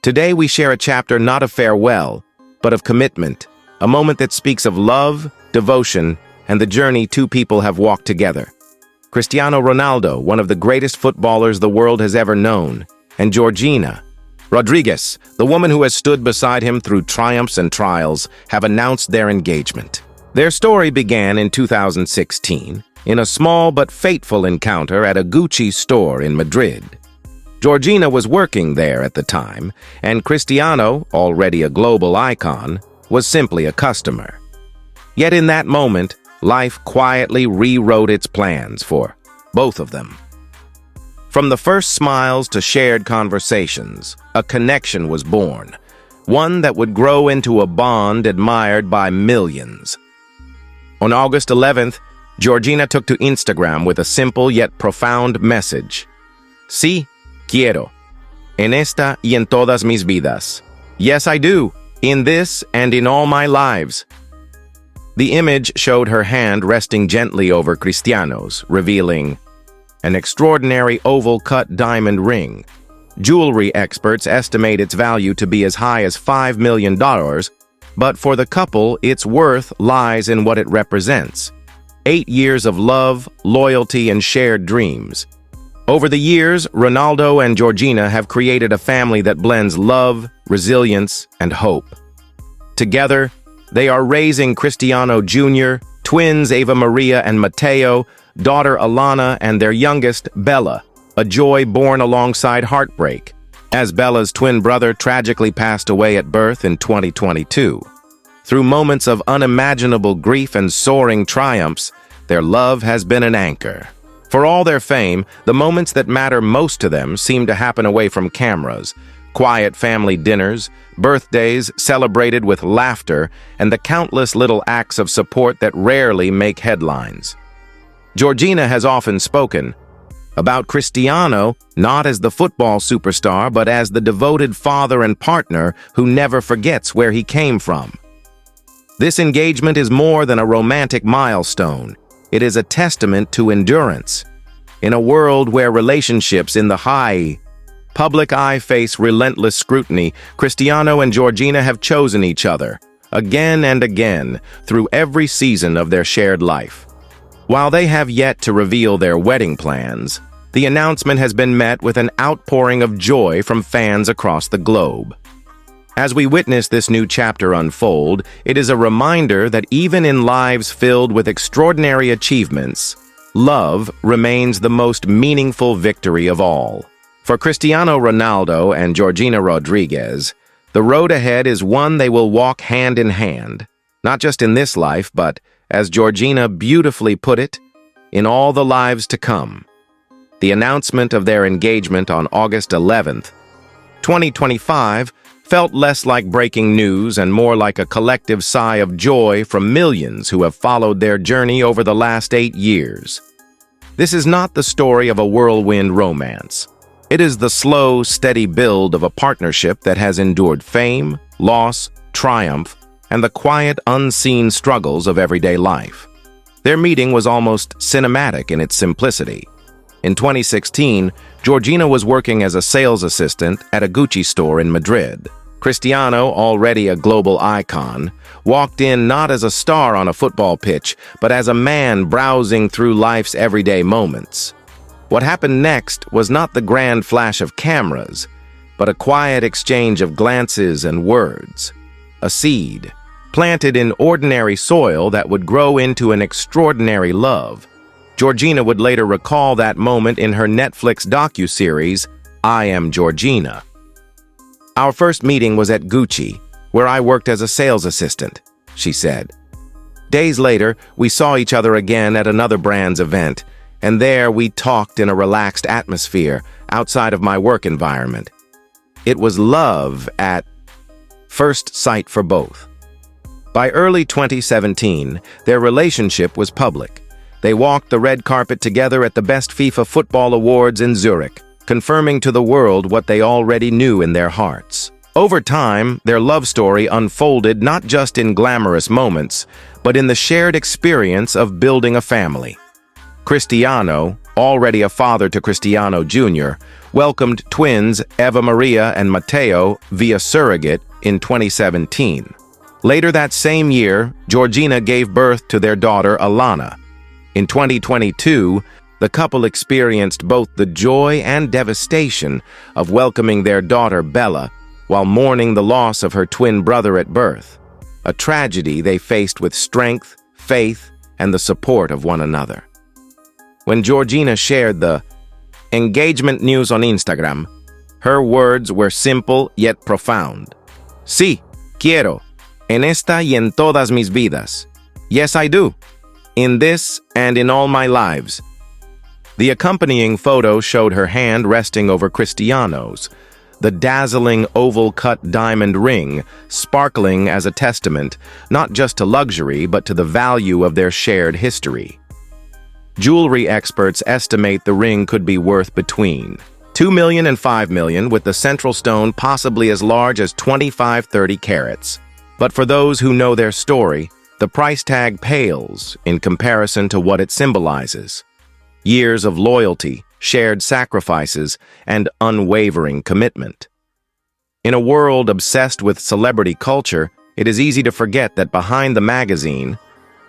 Today we share a chapter not of farewell, but of commitment, a moment that speaks of love, devotion, and the journey two people have walked together. Cristiano Ronaldo, one of the greatest footballers the world has ever known, and Georgina Rodríguez, the woman who has stood beside him through triumphs and trials, have announced their engagement. Their story began in 2016, in a small but fateful encounter at a Gucci store in Madrid. Georgina was working there at the time, and Cristiano, already a global icon, was simply a customer. Yet in that moment, life quietly rewrote its plans for both of them. From the first smiles to shared conversations, a connection was born, one that would grow into a bond admired by millions. On August 11th, Georgina took to Instagram with a simple yet profound message. Sí, quiero. En esta y en todas mis vidas. Yes, I do. In this and in all my lives. The image showed her hand resting gently over Cristiano's, revealing an extraordinary oval-cut diamond ring. Jewelry experts estimate its value to be as high as $5 million, but for the couple, its worth lies in what it represents. 8 years of love, loyalty, and shared dreams. Over the years, Ronaldo and Georgina have created a family that blends love, resilience, and hope. Together, they are raising Cristiano Jr., twins Eva Maria and Mateo, daughter Alana, and their youngest, Bella, a joy born alongside heartbreak, as Bella's twin brother tragically passed away at birth in 2022. Through moments of unimaginable grief and soaring triumphs, their love has been an anchor. For all their fame, the moments that matter most to them seem to happen away from cameras. Quiet family dinners, birthdays celebrated with laughter, and the countless little acts of support that rarely make headlines. Georgina has often spoken about Cristiano not as the football superstar, but as the devoted father and partner who never forgets where he came from. This engagement is more than a romantic milestone. It is a testament to endurance. In a world where relationships in the public eye face relentless scrutiny, Cristiano and Georgina have chosen each other, again and again, through every season of their shared life. While they have yet to reveal their wedding plans, the announcement has been met with an outpouring of joy from fans across the globe. As we witness this new chapter unfold, it is a reminder that even in lives filled with extraordinary achievements, love remains the most meaningful victory of all. For Cristiano Ronaldo and Georgina Rodríguez, the road ahead is one they will walk hand in hand, not just in this life, but, as Georgina beautifully put it, in all the lives to come. The announcement of their engagement on August 11th, 2025, felt less like breaking news and more like a collective sigh of joy from millions who have followed their journey over the last 8 years. This is not the story of a whirlwind romance. It is the slow, steady build of a partnership that has endured fame, loss, triumph, and the quiet, unseen struggles of everyday life. Their meeting was almost cinematic in its simplicity. In 2016, Georgina was working as a sales assistant at a Gucci store in Madrid. Cristiano, already a global icon, walked in not as a star on a football pitch, but as a man browsing through life's everyday moments. What happened next was not the grand flash of cameras, but a quiet exchange of glances and words. A seed, planted in ordinary soil that would grow into an extraordinary love. Georgina would later recall that moment in her Netflix docuseries, I Am Georgina. Our first meeting was at Gucci, where I worked as a sales assistant, she said. Days later, we saw each other again at another brand's event, and there we talked in a relaxed atmosphere outside of my work environment. It was love at first sight for both. By early 2017, their relationship was public. They walked the red carpet together at the Best FIFA Football Awards in Zurich, confirming to the world what they already knew in their hearts. Over time, their love story unfolded not just in glamorous moments, but in the shared experience of building a family. Cristiano, already a father to Cristiano Jr., welcomed twins Eva Maria and Mateo via surrogate in 2017. Later that same year, Georgina gave birth to their daughter Alana. In 2022, the couple experienced both the joy and devastation of welcoming their daughter Bella while mourning the loss of her twin brother at birth, a tragedy they faced with strength, faith, and the support of one another. When Georgina shared the engagement news on Instagram, her words were simple yet profound. Sí, quiero, en esta y en todas mis vidas. Yes, I do, in this and in all my lives. The accompanying photo showed her hand resting over Cristiano's, the dazzling oval-cut diamond ring sparkling as a testament not just to luxury but to the value of their shared history. Jewelry experts estimate the ring could be worth between $2 million and $5 million, with the central stone possibly as large as 25-30 carats. But for those who know their story, the price tag pales in comparison to what it symbolizes. Years of loyalty, shared sacrifices, and unwavering commitment. In a world obsessed with celebrity culture, it is easy to forget that behind the magazine,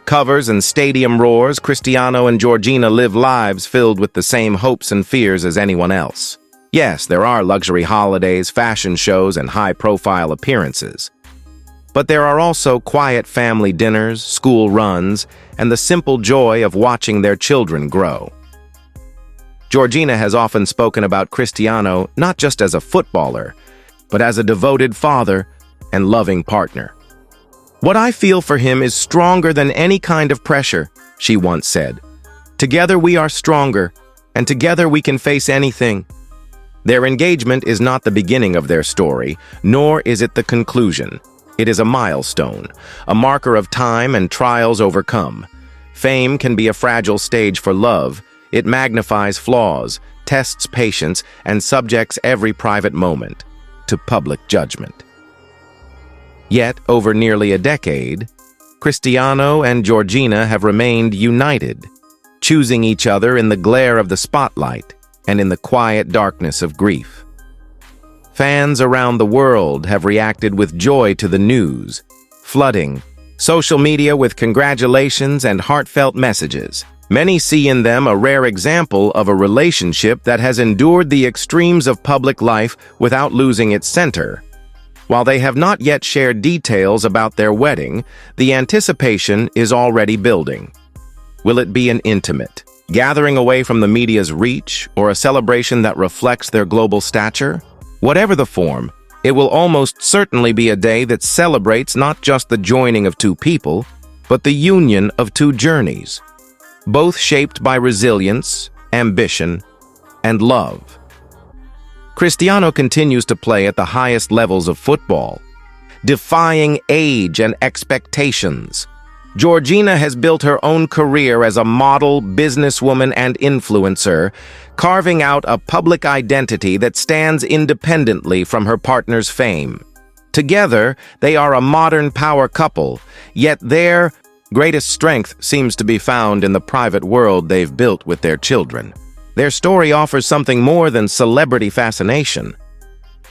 covers and stadium roars, Cristiano and Georgina live lives filled with the same hopes and fears as anyone else. Yes, there are luxury holidays, fashion shows, and high-profile appearances. But there are also quiet family dinners, school runs, and the simple joy of watching their children grow. Georgina has often spoken about Cristiano not just as a footballer, but as a devoted father and loving partner. "What I feel for him is stronger than any kind of pressure," she once said. "Together we are stronger, and together we can face anything." Their engagement is not the beginning of their story, nor is it the conclusion. It is a milestone, a marker of time and trials overcome. Fame can be a fragile stage for love. It magnifies flaws, tests patience, and subjects every private moment to public judgment. Yet, over nearly a decade, Cristiano and Georgina have remained united, choosing each other in the glare of the spotlight and in the quiet darkness of grief. Fans around the world have reacted with joy to the news, flooding social media with congratulations and heartfelt messages. Many see in them a rare example of a relationship that has endured the extremes of public life without losing its center. While they have not yet shared details about their wedding, the anticipation is already building. Will it be an intimate gathering away from the media's reach, or a celebration that reflects their global stature? Whatever the form, it will almost certainly be a day that celebrates not just the joining of two people, but the union of two journeys, both shaped by resilience, ambition, and love. Cristiano continues to play at the highest levels of football, defying age and expectations. Georgina has built her own career as a model, businesswoman, and influencer, carving out a public identity that stands independently from her partner's fame. Together, they are a modern power couple, yet their greatest strength seems to be found in the private world they've built with their children. Their story offers something more than celebrity fascination.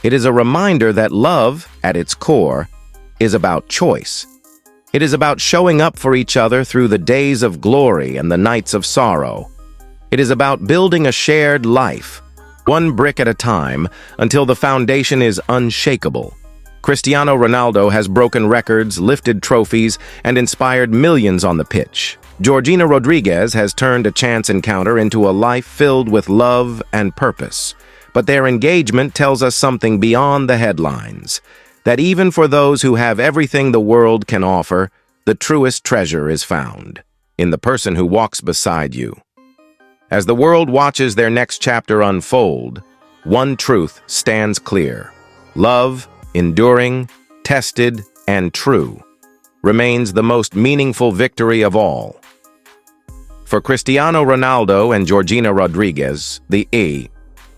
It is a reminder that love, at its core, is about choice. It is about showing up for each other through the days of glory and the nights of sorrow. It is about building a shared life, one brick at a time, until the foundation is unshakable. Cristiano Ronaldo has broken records, lifted trophies, and inspired millions on the pitch. Georgina Rodríguez has turned a chance encounter into a life filled with love and purpose. But their engagement tells us something beyond the headlines, that even for those who have everything the world can offer, the truest treasure is found in the person who walks beside you. As the world watches their next chapter unfold, one truth stands clear. Love, enduring, tested, and true, remains the most meaningful victory of all. For Cristiano Ronaldo and Georgina Rodríguez, the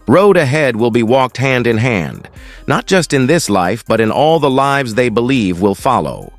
road ahead will be walked hand in hand, not just in this life, but in all the lives they believe will follow.